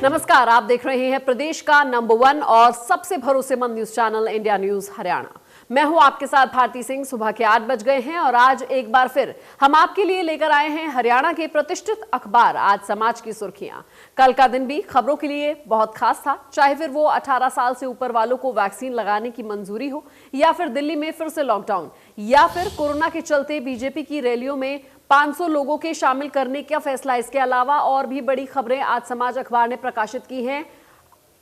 नमस्कार, आप देख रहे हैं प्रदेश का नंबर 1 और सबसे भरोसेमंद news channel India news Haryana. मैं हूं आपके साथ भारती सिंह। सुबह के 8 बज गए हैं और आज एक बार फिर हम आपके लिए लेकर आए हैं हरियाणा के प्रतिष्ठित अखबार आज समाज की सुर्खियां। कल का दिन भी खबरों के लिए बहुत खास था, चाहे फिर वो 18 साल से ऊपर वालों को वैक्सीन लगाने की मंजूरी हो, या फिर दिल्ली में फिर से लॉकडाउन, या फिर कोरोना के चलते बीजेपी की रैलियों में 500 लोगों के शामिल करने का फैसला। इसके अलावा और भी बड़ी खबरें आज समाज अखबार ने प्रकाशित की हैं।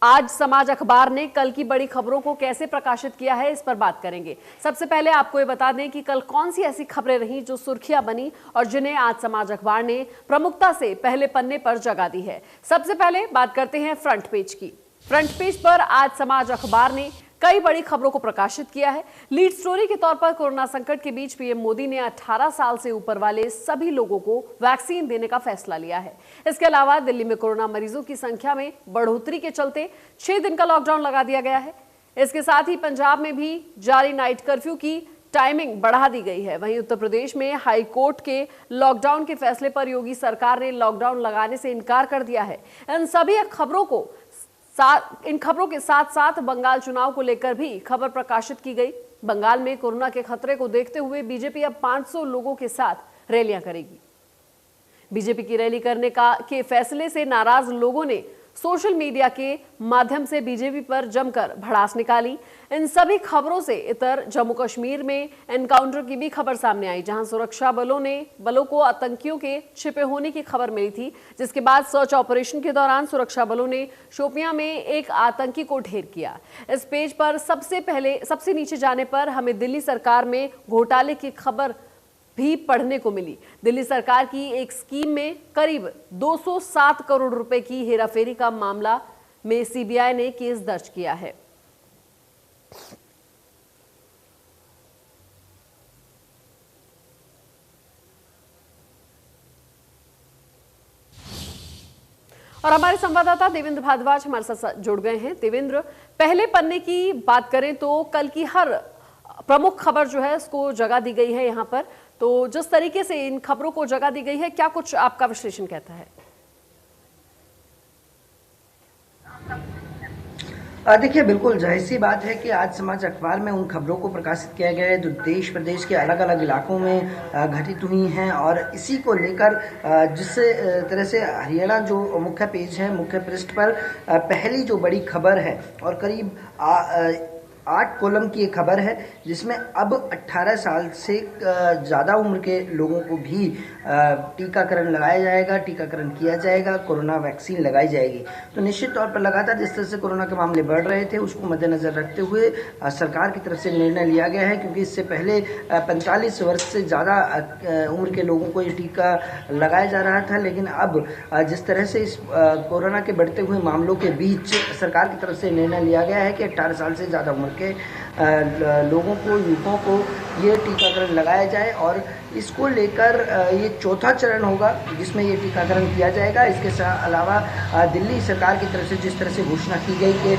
आज समाज अखबार ने कल की बड़ी खबरों को कैसे प्रकाशित किया है, इस पर बात करेंगे। सबसे पहले आपको ये बता दें कि कल कौन सी ऐसी खबरें रहीं जो सुर्खियां बनी और जिन्हें आज समाज अखबार ने प्रमुखता से पहले पन्ने पर जगह दी है। सबसे पहले बात करते हैं फ्रंट पेज की। फ्रंट पेज पर आज समाज अखबार ने कई बड़ी खबरों को प्रकाशित किया है। लीड स्टोरी के तौर पर कोरोना संकट के बीच पीएम मोदी ने 18 साल से ऊपर वाले सभी लोगों को वैक्सीन देने का फैसला लिया है। इसके अलावा दिल्ली में कोरोना मरीजों की संख्या में बढ़ोतरी के चलते 6 दिन का लॉकडाउन लगा दिया गया है। इसके साथ ही पंजाब में भी जारी नाइट कर्फ्यू की टाइमिंग बढ़ा दी गई है। वहीं उत्तर प्रदेश में हाई कोर्ट के लॉकडाउन के फैसले पर योगी सरकार ने लॉकडाउन लगाने से इनकार कर दिया है। इन खबरों के साथ साथ बंगाल चुनाव को लेकर भी खबर प्रकाशित की गई। बंगाल में कोरोना के खतरे को देखते हुए बीजेपी अब 500 लोगों के साथ रैलियां करेगी। बीजेपी की रैली करने के फैसले से नाराज लोगों ने सोशल मीडिया के माध्यम से बीजेपी पर जमकर भड़ास निकाली। इन सभी खबरों से इतर जम्मू कश्मीर में एनकाउंटर की भी खबर सामने आई, जहां सुरक्षा बलों को आतंकियों के छिपे होने की खबर मिली थी, जिसके बाद सर्च ऑपरेशन के दौरान सुरक्षा बलों ने शोपियां में एक आतंकी को ढेर किया। इस पेज पर सबसे नीचे जाने पर हमें दिल्ली सरकार में घोटाले की खबर भी पढ़ने को मिली। दिल्ली सरकार की एक स्कीम में करीब 207 करोड़ रुपए की हेराफेरी का मामला में सीबीआई ने केस दर्ज किया है। और हमारे संवाददाता देवेंद्र भारद्वाज हमारे साथ जुड़ गए हैं। देवेंद्र, पहले पन्ने की बात करें तो कल की हर प्रमुख खबर जो है उसको जगह दी गई है यहाँ पर। तो जिस तरीके से इन खबरों को जगह दी गई है, क्या कुछ आपका विश्लेषण कहता है? देखिए, बिल्कुल जाहिर सी बात है कि आज समाज अखबार में उन खबरों को प्रकाशित किया गया है जो देश प्रदेश के अलग अलग इलाकों में घटित हुई हैं, और इसी को लेकर जिस तरह से हरियाणा जो मुख्य पेज है, मुख्य पृष्ठ पर पहली जो बड़ी खबर है और करीब 8 कॉलम की एक खबर है, जिसमें अब 18 साल से ज़्यादा उम्र के लोगों को भी टीकाकरण लगाया जाएगा, टीकाकरण किया जाएगा, कोरोना वैक्सीन लगाई जाएगी। तो निश्चित तौर पर लगातार जिस तरह से कोरोना के मामले बढ़ रहे थे, उसको मद्देनज़र रखते हुए सरकार की तरफ से निर्णय लिया गया है, क्योंकि इससे पहले 45 वर्ष से ज़्यादा उम्र के लोगों को ये टीका लगाया जा रहा था। लेकिन अब जिस तरह से इस कोरोना के बढ़ते हुए मामलों के बीच सरकार की तरफ से निर्णय लिया गया है कि 18 साल से ज़्यादा उम्र के लोगों को, युवकों को ये टीकाकरण लगाया जाए, और इसको लेकर ये चौथा चरण होगा जिसमें ये टीकाकरण किया जाएगा। इसके अलावा दिल्ली सरकार की तरफ से जिस तरह से घोषणा की गई कि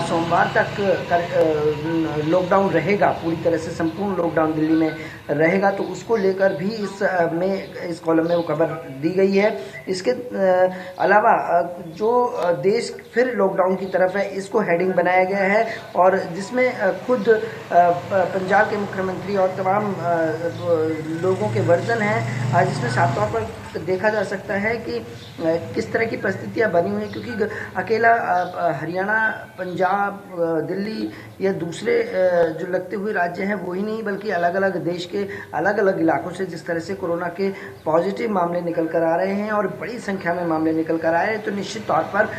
सोमवार तक लॉकडाउन रहेगा, पूरी तरह से संपूर्ण लॉकडाउन दिल्ली में रहेगा, तो उसको लेकर भी इस कॉलम में वो खबर दी गई है। इसके अलावा जो देश फिर लॉकडाउन की तरफ है, इसको हेडिंग बनाया गया है, और जिसमें खुद पंजाब के मुख्यमंत्री और तमाम लोगों के वर्जन हैं, जिसमें साफ तौर पर देखा जा सकता है कि किस तरह की परिस्थितियां बनी हुई हैं, क्योंकि अकेला हरियाणा, पंजाब, दिल्ली या दूसरे जो लगते हुए राज्य हैं वो ही नहीं, बल्कि अलग अलग देश के अलग अलग इलाकों से जिस तरह से कोरोना के पॉजिटिव मामले निकल कर आ रहे हैं और बड़ी संख्या में मामले निकल कर आए हैं, तो निश्चित तौर पर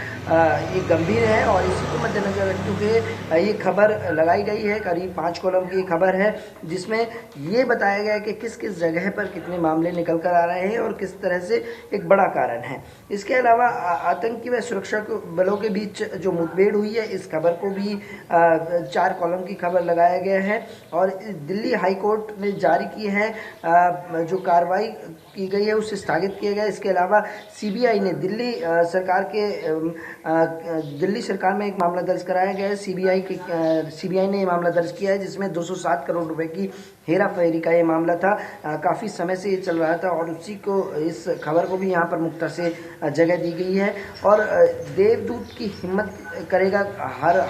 ये गंभीर है, और इसी को मद्देनजर रखते हुए ये खबर लगाई गई है। करीब 5 कॉलम की खबर है, जिसमें ये बताया गया है कि किस किस जगह पर कितने मामले निकल कर आ रहे हैं और किस तरह से एक बड़ा कारण है। इसके अलावा आतंकी व सुरक्षा बलों के बीच जो मुठभेड़ हुई है, इस खबर को भी 4 कॉलम की खबर लगाया गया है, और दिल्ली हाई कोर्ट ने जारी की है जो कार्रवाई की गई है उसे स्थगित किया गया। इसके अलावा सीबीआई ने दिल्ली सरकार में एक मामला दर्ज कराया गया है। सीबीआई ने ये मामला दर्ज किया है, जिसमें 207 करोड़ रुपए की हेरा फेरी का ये मामला था। काफ़ी समय से ये चल रहा था, और उसी को इस खबर को भी यहाँ प्रमुखता से जगह दी गई है। और देवदूत की हिम्मत करेगा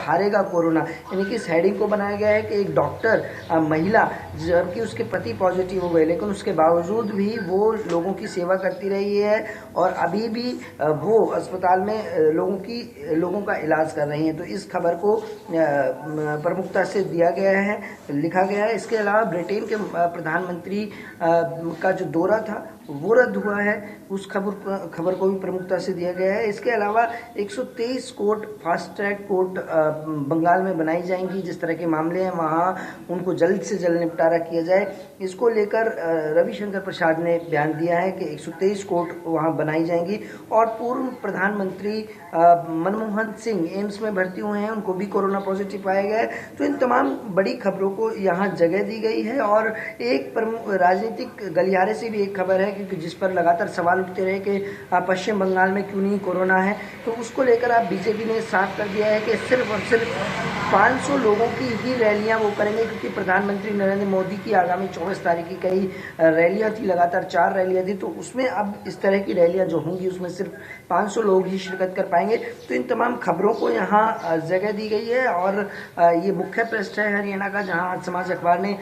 हारेगा कोरोना, यानी कि इस हेडिंग को बनाया गया है कि एक डॉक्टर महिला, जबकि उसके पति पॉजिटिव हो गए लेकिन उसके बावजूद भी वो लोगों की सेवा करती रही है और अभी भी वो अस्पताल में लोगों का इलाज कर रही हैं। तो इस खबर को प्रमुखता से दिया गया है, लिखा गया है। इसके अलावा ब्रिटेन के प्रधानमंत्री का जो दौरा था वो रद्द हुआ है, उस खबर को भी प्रमुखता से दिया गया है। इसके अलावा 123 court, fast track court Bengal में बनाई जाएंगी। जिस तरह के मामले हैं वहाँ उनको जल्द से जल्द निपटारा किया जाए, इसको लेकर रविशंकर प्रसाद ने बयान दिया है कि 123 कोर्ट वहाँ बनाई जाएंगी। और पूर्व प्रधानमंत्री मनमोहन सिंह एम्स में भर्ती हुए हैं, उनको भी कोरोना पॉजिटिव पाया गया है। तो इन तमाम बड़ी खबरों को यहाँ जगह दी गई है। और एक राजनीतिक गलियारे से भी एक खबर है, क्योंकि जिस पर लगातार सवाल उठते रहे कि पश्चिम बंगाल में क्यों नहीं कोरोना है, तो उसको लेकर अब बीजेपी ने साफ कर दिया है कि सिर्फ और सिर्फ 500 लोगों की ही रैलियां वो करेंगे, क्योंकि प्रधानमंत्री नरेंद्र मोदी की आगामी 24 तारीख की कई रैलियां थी, लगातार 4 रैलियां थी। तो उसमें अब इस तरह की रैलियां जो होंगी उसमें सिर्फ 500 लोग ही शिरकत कर पाएंगे। तो इन तमाम खबरों को यहाँ जगह दी गई है। और ये मुख्य पृष्ठ है हरियाणा का, जहाँ आज समाज अखबार ने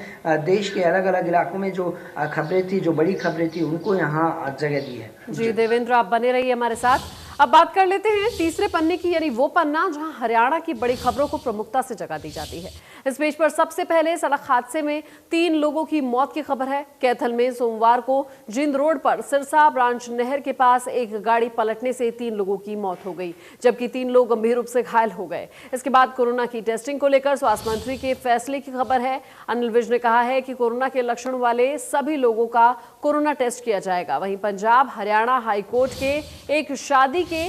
देश के अलग अलग इलाकों में जो खबरें थी, जो बड़ी खबरें थी, उनको यहाँ जगह दी है। जी देवेंद्र, आप बने रहिए हमारे साथ। अब बात कर लेते हैं तीसरे पन्ने की, यानी वो पन्ना जहां हरियाणा की बड़ी खबरों को प्रमुखता से जगह दी जाती है। इस पेज पर सबसे पहले सड़क हादसे में 3 लोगों की मौत की खबर है। कैथल में सोमवार को जिंद रोड पर सिरसा ब्रांच नहर के पास एक गाड़ी पलटने से 3 लोगों की मौत हो गई, जबकि 3 लोग गंभीर रूप से घायल हो गए। इसके बाद कोरोना की टेस्टिंग को लेकर स्वास्थ्य मंत्री के फैसले की खबर है। अनिल विज ने कहा है कि कोरोना के लक्षण वाले सभी लोगों का कोरोना टेस्ट किया जाएगा। वहीं पंजाब हरियाणा हाई कोर्ट के एक शादी के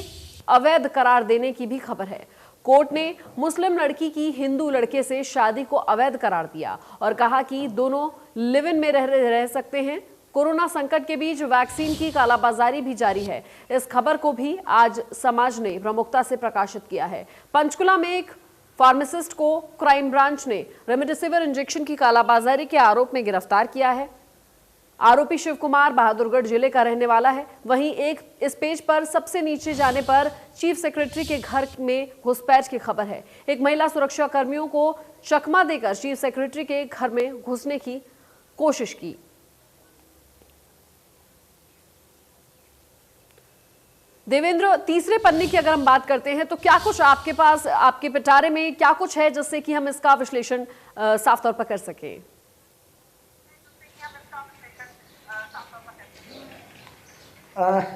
अवैध करार देने की भी खबर है। कोर्ट ने मुस्लिम लड़की की हिंदू लड़के से शादी को अवैध करार दिया और कहा कि दोनों लिव इन में रह सकते हैं। कोरोना संकट के बीच वैक्सीन की कालाबाजारी भी जारी है। इस खबर को भी आज समाज ने प्रमुखता से प्रकाशित किया है। पंचकुला में एक फार्मासिस्ट को क्राइम ब्रांच ने रेमडेसिविर इंजेक्शन की कालाबाजारी के आरोप में गिरफ्तार किया है। आरोपी शिव कुमार बहादुरगढ़ जिले का रहने वाला है। वहीं इस पेज पर सबसे नीचे जाने पर चीफ सेक्रेटरी के घर में घुसपैठ की खबर है। एक महिला सुरक्षा कर्मियों को चकमा देकर चीफ सेक्रेटरी के घर में घुसने की कोशिश की। देवेंद्र, तीसरे पन्ने की अगर हम बात करते हैं तो क्या कुछ आपके पास, आपके पिटारे में क्या कुछ है जिससे कि हम इसका विश्लेषण साफ तौर पर कर सकें?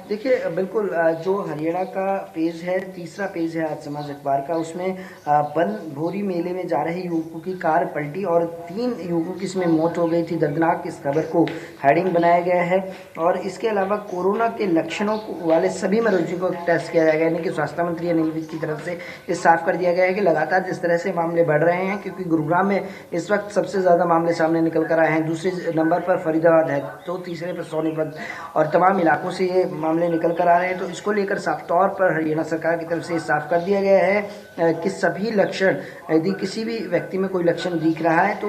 देखिए, बिल्कुल जो हरियाणा का पेज है, तीसरा पेज है आज समाज अखबार का, उसमें बन भोरी मेले में जा रहे युवकों की कार पलटी और 3 युवकों की इसमें मौत हो गई थी। दर्दनाक इस खबर को हेडिंग बनाया गया है। और इसके अलावा कोरोना के लक्षणों वाले सभी मरीजों को टेस्ट किया जाएगा, यानी कि स्वास्थ्य मंत्री अनिल विज की तरफ से ये साफ कर दिया गया है कि लगातार जिस तरह से मामले बढ़ रहे हैं, क्योंकि गुरुग्राम में इस वक्त सबसे ज़्यादा मामले सामने निकल कर आए हैं, दूसरे नंबर पर फरीदाबाद है, तो तीसरे पर सोनीपत और तमाम इलाकों से ये मामले निकल कर आ रहे हैं। तो इसको लेकर साफ तौर पर हरियाणा सरकार की तरफ से साफ कर दिया गया है कि सभी लक्षण, यदि किसी भी व्यक्ति में कोई लक्षण दिख रहा है तो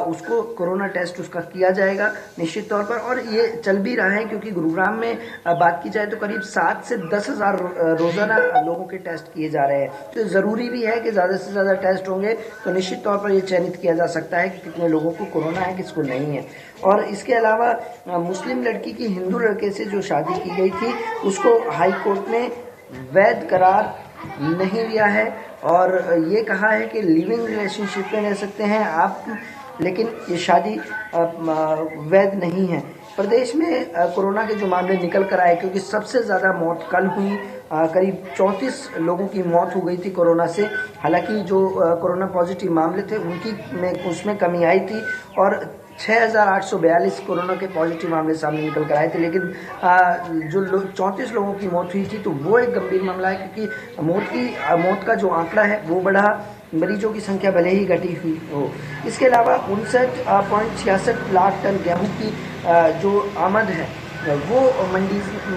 उसको कोरोना टेस्ट उसका किया जाएगा निश्चित तौर पर। और ये चल भी रहा है, क्योंकि गुरुग्राम में बात की जाए तो करीब 7 से 10 हज़ार रोजाना लोगों के टेस्ट किए जा रहे हैं। तो ज़रूरी भी है कि ज़्यादा से ज़्यादा टेस्ट होंगे तो निश्चित तौर पर यह चयनित किया जा सकता है कि कितने लोगों को कोरोना है, किसको नहीं है। और इसके अलावा मुस्लिम लड़की की हिंदू लड़के से जो शादी की गई थी उसको हाई कोर्ट ने वैध करार नहीं दिया है और ये कहा है कि लिविंग रिलेशनशिप में रह सकते हैं आप, लेकिन ये शादी वैध नहीं है। प्रदेश में कोरोना के जो मामले निकल कर आए, क्योंकि सबसे ज़्यादा मौत कल हुई, करीब 34 लोगों की मौत हो गई थी कोरोना से। हालांकि जो कोरोना पॉजिटिव मामले थे उसमें कमी आई थी और 6,842 कोरोना के पॉजिटिव मामले सामने निकल कर आए थे। लेकिन जो 34 लोगों की मौत हुई थी तो वो एक गंभीर मामला है, क्योंकि मौत का जो आंकड़ा है वो बढ़ा, मरीजों की संख्या भले ही घटी हुई हो। इसके अलावा 59.66 लाख टन गेहूं की जो आमद है वो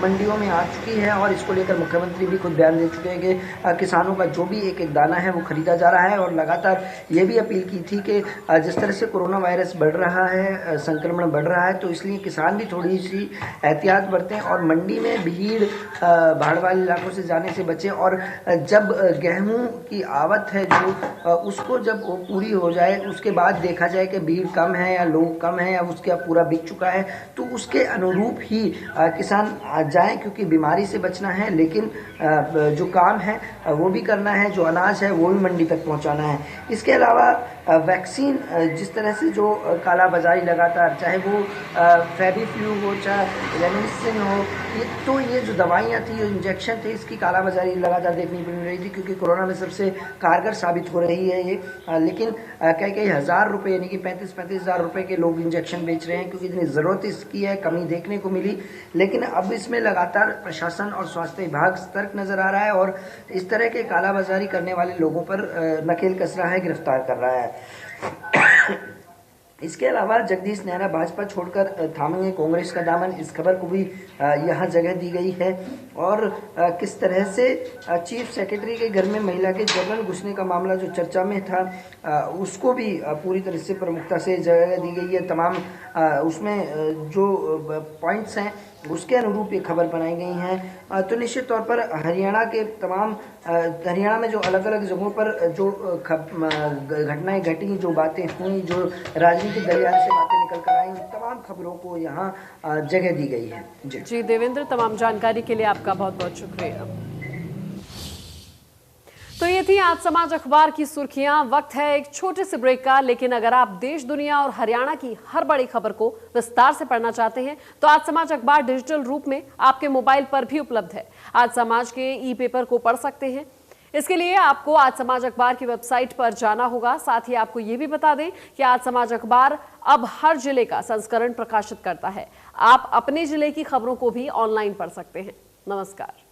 मंडियों में आ चुकी है और इसको लेकर मुख्यमंत्री भी खुद बयान दे चुके हैं कि किसानों का जो भी एक एक दाना है वो खरीदा जा रहा है। और लगातार ये भी अपील की थी कि जिस तरह से कोरोना वायरस बढ़ रहा है, संक्रमण बढ़ रहा है, तो इसलिए किसान भी थोड़ी सी एहतियात बरतें और मंडी में भीड़ भाड़ वाले इलाकों से जाने से बचें। और जब गेहूं की आवक है जो उसको जब वो पूरी हो जाए उसके बाद देखा जाए कि भीड़ कम है या लोग कम है या उसका पूरा बिक चुका है, तो उसके अनुरूप ही किसान जाएं, क्योंकि बीमारी से बचना है लेकिन जो काम है वो भी करना है, जो अनाज है वो भी मंडी तक पहुंचाना है। इसके अलावा वैक्सीन जिस तरह से जो कालाबाजारी लगातार, चाहे वो फेविफ्लू हो चाहे रेमडेसिविर हो, तो ये जो दवाइयाँ थी, जो इंजेक्शन थे, इसकी कालाबाजारी लगातार देखने को मिल रही थी, क्योंकि कोरोना में सबसे कारगर साबित हो रही है ये। लेकिन कई हज़ार रुपये यानी कि 35-35 हज़ार रुपये के लोग इंजेक्शन बेच रहे हैं, क्योंकि इतनी ज़रूरत इसकी है, कमी देखने को मिली। लेकिन अब इसमें लगातार प्रशासन और स्वास्थ्य विभाग सतर्क नज़र आ रहा है और इस तरह के कालाबाजारी करने वाले लोगों पर नकेल कस रहा है, गिरफ्तार कर रहा है। इसके अलावा जगदीश नेहरा भाजपा छोड़कर थामेंगे कांग्रेस का दामन, इस खबर को भी यहाँ जगह दी गई है। और किस तरह से चीफ सेक्रेटरी के घर में महिला के जबरन घुसने का मामला जो चर्चा में था, उसको भी पूरी तरह से प्रमुखता से जगह दी गई है। तमाम उसमें जो पॉइंट्स हैं उसके अनुरूप ये खबर बनाई गई हैं। तो निश्चित तौर पर हरियाणा में जो अलग अलग जगहों पर जो घटनाएं घटी, जो बातें हुई, जो राजनीतिक गलियारे से बातें निकल कर आई, उन तमाम खबरों को यहाँ जगह दी गई है। जी देवेंद्र, तमाम जानकारी के लिए आपका बहुत बहुत शुक्रिया। तो ये थी आज समाज अखबार की सुर्खियां। वक्त है एक छोटे से ब्रेक का, लेकिन अगर आप देश, दुनिया और हरियाणा की हर बड़ी खबर को विस्तार से पढ़ना चाहते हैं तो आज समाज अखबार डिजिटल रूप में आपके मोबाइल पर भी उपलब्ध है। आज समाज के ई पेपर को पढ़ सकते हैं। इसके लिए आपको आज समाज अखबार की वेबसाइट पर जाना होगा। साथ ही आपको ये भी बता दें कि आज समाज अखबार अब हर जिले का संस्करण प्रकाशित करता है। आप अपने जिले की खबरों को भी ऑनलाइन पढ़ सकते हैं। नमस्कार।